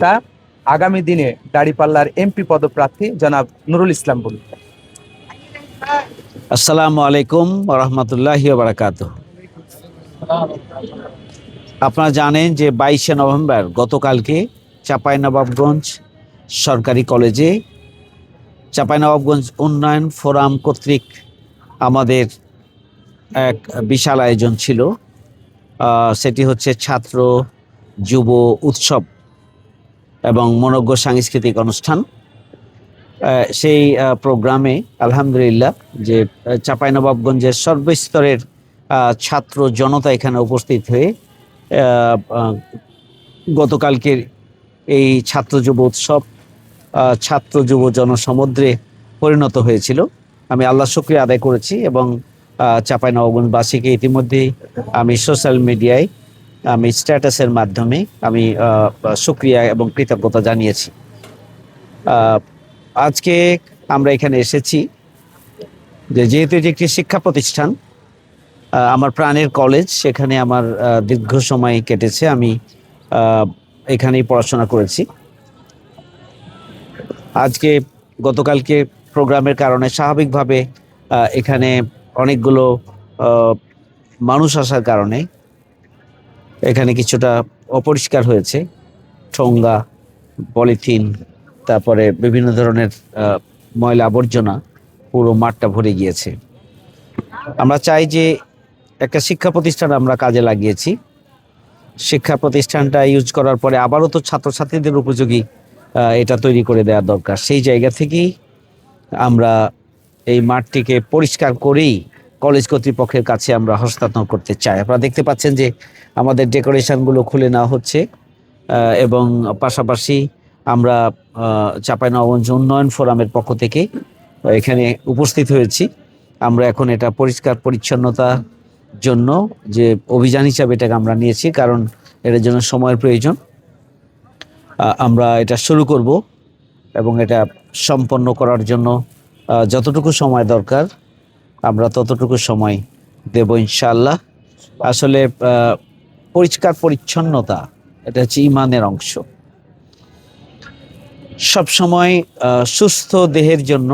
তা আগামী দিনে দাঁড়িপাল্লার এমপি পদপ্রার্থী জনাব নুরুল ইসলাম বলুন। আসসালামু আলাইকুম রহমতুল্লাহি বারাকাতুহ। আপনারা জানেন যে 22শে নভেম্বর গতকালকে চাঁপাইনবাবগঞ্জ সরকারি কলেজে চাঁপাইনবাবগঞ্জ উন্নয়ন ফোরাম কর্তৃক আমাদের এক বিশাল আয়োজন ছিল। সেটি হচ্ছে ছাত্র যুব উৎসব এবং মনোজ্ঞ সাংস্কৃতিক অনুষ্ঠান। সেই প্রোগ্রামে আলহামদুলিল্লাহ যে চাঁপাইনবাবগঞ্জের সর্বস্তরের ছাত্র জনতা এখানে উপস্থিত হয়ে গতকালকের এই ছাত্র যুব উৎসব ছাত্র যুব জনসমুদ্রে পরিণত হয়েছিল। আমি আল্লাহ শুকরিয়া আদায় করেছি এবং চাঁপাইনবাবগঞ্জবাসীকে ইতিমধ্যেই আমি সোশ্যাল মিডিয়ায় আমি স্ট্যাটাসের মাধ্যমে আমি শুকরিয়া এবং কৃতজ্ঞতা জানিয়েছি। আজকে আমরা এখানে এসেছি যেহেতু এটি একটি শিক্ষা প্রতিষ্ঠান, আমার প্রাণের কলেজ, সেখানে আমার দীর্ঘ সময় কেটেছে। আমি এখানেই পড়াশোনা করেছি। আজকে গতকালকে প্রোগ্রামের কারণে স্বাভাবিকভাবে এখানে অনেকগুলো মানুষ আসার কারণে এখানে কিছুটা অপরিষ্কার হয়েছে। ঠোঙ্গা, পলিথিন, তারপরে বিভিন্ন ধরনের ময়লা আবর্জনা পুরো মাঠটা ভরে গিয়েছে। আমরা চাই যে একটা শিক্ষা প্রতিষ্ঠান আমরা কাজে লাগিয়েছি, শিক্ষা প্রতিষ্ঠানটা ইউজ করার পরে আবারও তো ছাত্রছাত্রীদের উপযোগী এটা তৈরি করে দেওয়া দরকার। সেই জায়গা থেকেই আমরা এই মাঠটিকে পরিষ্কার করেই কলেজ কর্তৃপক্ষের কাছে আমরা হস্তান্তর করতে চাই। আপনারা দেখতে পাচ্ছেন যে আমাদের ডেকোরেশনগুলো খুলে নেওয়া হচ্ছে এবং পাশাপাশি আমরা চাঁপাইনবাবগঞ্জ উন্নয়ন ফোরামের পক্ষ থেকে এখানে উপস্থিত হয়েছি। আমরা এখন এটা পরিষ্কার পরিচ্ছন্নতার জন্য যে অভিযান হিসাবে এটাকে আমরা নিয়েছি, কারণ এটার জন্য সময়ের প্রয়োজন। আমরা এটা শুরু করব এবং এটা সম্পন্ন করার জন্য যতটুকু সময় দরকার আমরা ততটুকু সময় দেব ইনশাআল্লাহ। আসলে পরিষ্কার পরিচ্ছন্নতা এটা হচ্ছে ঈমানের অংশ। সব সময় সুস্থ দেহের জন্য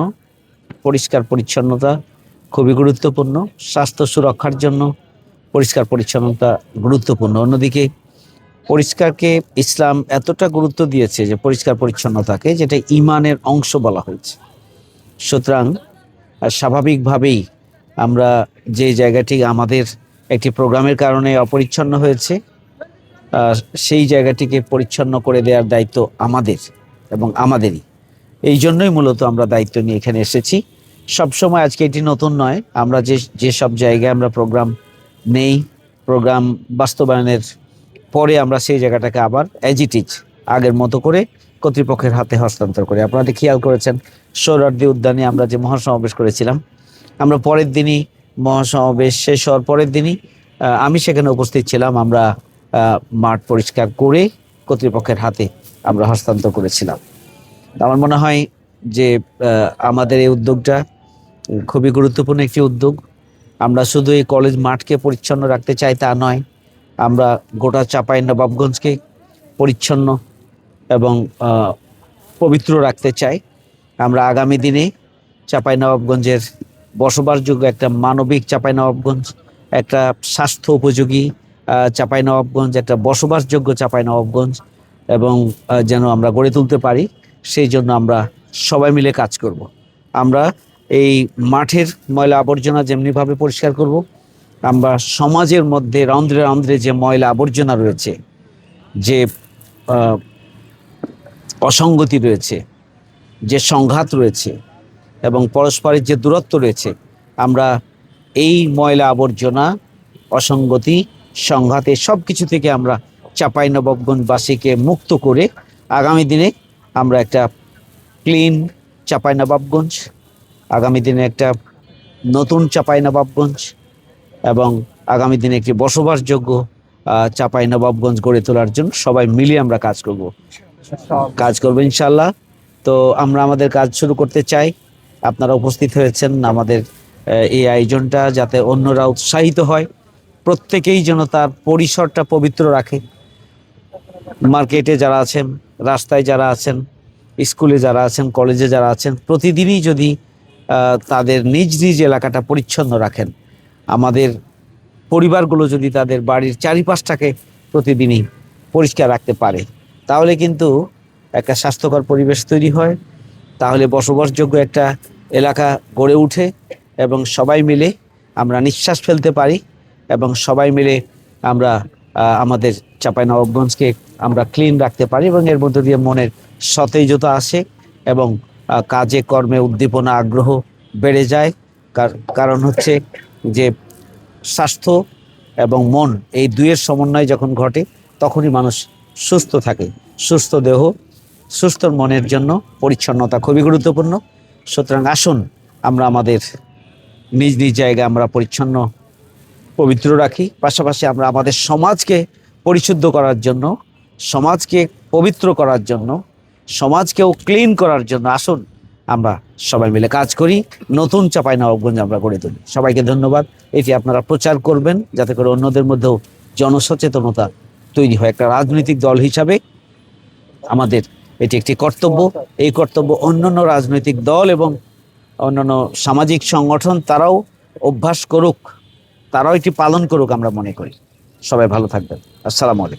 পরিষ্কার পরিচ্ছন্নতা খুবই গুরুত্বপূর্ণ। স্বাস্থ্য সুরক্ষার জন্য পরিষ্কার পরিচ্ছন্নতা গুরুত্বপূর্ণ। অন্যদিকে পরিষ্কারকে ইসলাম এতটা গুরুত্ব দিয়েছে যে পরিষ্কার পরিচ্ছন্নতাকে, যেটা ঈমানের অংশ বলা হয়েছে। সুতরাং স্বাভাবিকভাবেই আমরা যে জায়গাটি আমাদের একটি প্রোগ্রামের কারণে অপরিচ্ছন্ন হয়েছে সেই জায়গাটিকে পরিচ্ছন্ন করে দেওয়ার দায়িত্ব আমাদের এবং আমাদেরই। এই জন্যই মূলত আমরা দায়িত্ব নিয়ে এখানে এসেছি। সবসময় আজকে এটি নতুন নয়, আমরা যে সব জায়গায় আমরা প্রোগ্রাম নেই, প্রোগ্রাম বাস্তবায়নের পরে আমরা সেই জায়গাটাকে আবার অ্যাজ ইট ইজ আগের মতো করে কর্তৃপক্ষের হাতে হস্তান্তর করি। আপনারা খেয়াল করেছেন সোহরাওয়ার্দী উদ্যানে আমরা যে মহাসমাবেশ করেছিলাম, আমরা পরের দিনই মহাসমাবেশ শেষ হওয়ার পরের দিনই আমি সেখানে উপস্থিত ছিলাম। আমরা মাঠ পরিষ্কার করে কর্তৃপক্ষের হাতে আমরা হস্তান্তর করেছিলাম। আমার মনে হয় যে আমাদের এই উদ্যোগটা খুবই গুরুত্বপূর্ণ একটি উদ্যোগ। আমরা শুধু এই কলেজ মাঠকে পরিচ্ছন্ন রাখতে চাই তা নয়, আমরা গোটা চাঁপাইনবাবগঞ্জকে পরিচ্ছন্ন এবং পবিত্র রাখতে চাই। আমরা আগামী দিনে চাঁপাইনবাবগঞ্জের বসবাসযোগ্য একটা মানবিক চাঁপাইনবাবগঞ্জ, একটা স্বাস্থ্য উপযোগী চাঁপাইনবাবগঞ্জ, একটা বসবাসযোগ্য চাঁপাইনবাবগঞ্জ এবং যেন আমরা গড়ে তুলতে পারি, সেই জন্য আমরা সবাই মিলে কাজ করব। আমরা এই মাঠের ময়লা আবর্জনা যেমনিভাবে পরিষ্কার করব, আমরা সমাজের মধ্যে রন্ধ্রে রন্ধ্রে যে ময়লা আবর্জনা রয়েছে, যে অসঙ্গতি রয়েছে, যে সংঘাত রয়েছে এবং পরস্পরের যে দূরত্ব রয়েছে, আমরা এই ময়লা আবর্জনা, অসঙ্গতি, সংঘাতে সব কিছু থেকে আমরা চাঁপাইনবাবগঞ্জবাসীকে মুক্ত করে আগামী দিনে আমরা একটা ক্লিন চাঁপাইনবাবগঞ্জ, আগামী দিনে একটা নতুন চাঁপাইনবাবগঞ্জ এবং আগামী দিনে একটি বসবাসযোগ্য চাঁপাইনবাবগঞ্জ গড়ে তোলার জন্য সবাই মিলে আমরা কাজ করব ইনশাআল্লাহ। তো আমরা আমাদের কাজ শুরু করতে চাই। আপনারা উপস্থিত হয়েছেন আমাদের এই আয়োজনটা যাতে অন্যরা উৎসাহিত হয়, প্রত্যেকেই যেন তার পরিসরটা পবিত্র রাখে। মার্কেটে যারা আছেন রাস্তায় যারা আছেন, স্কুলে যারা আছেন, কলেজে যারা আছেন, প্রতিদিনই যদি তাদের নিজ নিজ এলাকাটা পরিচ্ছন্ন রাখেন, আমাদের পরিবারগুলো যদি তাদের বাড়ির চারিপাশটাকে প্রতিদিনই পরিষ্কার রাখতে পারে, তাহলে কিন্তু একটা স্বাস্থ্যকর পরিবেশ তৈরি হয়, তাহলে বসবাসযোগ্য একটা এলাকা গড়ে ওঠে এবং সবাই মিলে আমরা নিঃশ্বাস ফেলতে পারি এবং সবাই মিলে আমরা আমাদের চাঁপাইনবাবগঞ্জকে আমরা ক্লিন রাখতে পারি এবং এর মধ্য দিয়ে মনের সতেজতা আসে এবং কাজে কর্মে উদ্দীপনা আগ্রহ বেড়ে যায়। কারণ হচ্ছে যে স্বাস্থ্য এবং মন এই দুইয়ের সমন্বয় যখন ঘটে তখনই মানুষ সুস্থ থাকে। সুস্থ দেহ সুস্থ মনের জন্য পরিচ্ছন্নতা খুবই গুরুত্বপূর্ণ। সুতরাং আসুন আমরা আমাদের নিজ নিজ জায়গায় আমরা পরিচ্ছন্ন পবিত্র রাখি, পাশাপাশি আমরা আমাদের সমাজকে পরিশুদ্ধ করার জন্য, সমাজকে পবিত্র করার জন্য, সমাজকেও ক্লিন করার জন্য আসুন আমরা সবাই মিলে কাজ করি, নতুন চাঁপাইনবাবগঞ্জ আমরা গড়ে তুলি। সবাইকে ধন্যবাদ। এটি আপনারা প্রচার করবেন যাতে করে অন্যদের মধ্যেও জনসচেতনতা তৈরি হয়। একটা রাজনৈতিক দল হিসাবে আমাদের এটি একটি কর্তব্য। এই কর্তব্য অন্যান্য রাজনৈতিক দল এবং অন্যান্য সামাজিক সংগঠন তারাও অভ্যাস করুক, তারাও এটি পালন করুক আমরা মনে করি। সবাই ভালো থাকবেন। আসসালামু আলাইকুম।